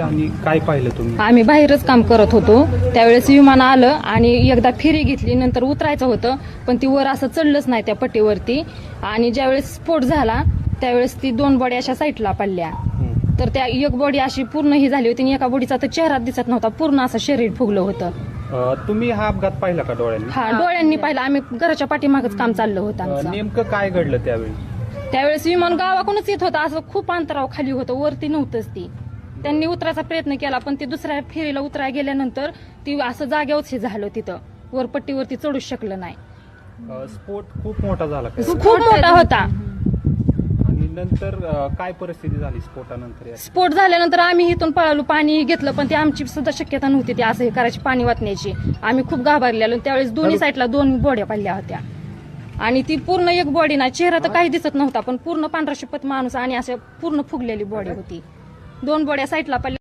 आणि काय पाहिलं तुम्ही? आम्ही बाहेरच काम करत होतो त्यावेळेस विमान आलं आणि एकदा फेरी घेतली, नंतर उतरायचं होतं पण ती वर असं चढलंच नाही त्या पट्टीवरती. आणि ज्यावेळेस स्फोट झाला त्यावेळेस ती 2 बॉडी अशा साईडला पडल्या. तर त्या एक बॉडी अशी पूर्ण ही झाली होती आणि एका बॉडीचा तर चेहरा दिसत नव्हता, पूर्ण असं शरीर फुगलं होतं. तुम्ही हा अपघात पाहिला का डोळ्यांनी? हा, डोळ्यांनी पाहिलं. आम्ही घराच्या पाठीमागच काम चाललं होतं आमचं. नेमकं काय घडलं त्यावेळी? त्यावेळेस विमान गावाकडूनच येत होतं, असं खूप अंतरावर खाली होतं, वरती नव्हतंच ती. त्यांनी उतरायचा प्रयत्न केला पण ती दुसऱ्या फेरीला उतरायला गेल्यानंतर ती असं जागेवरच हे झालं, तिथं वर पट्टीवरती चढूच शकलं नाही. स्फोट खूप मोठा झाला का? खूप मोठा होता. आणि नंतर काय परिस्थिती झाली स्फोटानंतर? स्फोट झाल्यानंतर आम्ही इथून पळालो, पाणी घेतलं पण ती आमची सुद्धा शक्यता नव्हती ती असं हे करायची, पाणी वाचण्याची. आम्ही खूप घाबरलेलो. त्यावेळेस दोन्ही साईडला 2 बॉड्या पडल्या होत्या आणि ती पूर्ण एक बॉडी ना, चेहरा तर काही दिसत नव्हता पण पूर्ण पांढरा शुपत माणूस आणि असं पूर्ण फुगलेली बॉडी होती. 2 बॉड्या साईडला पडल्या.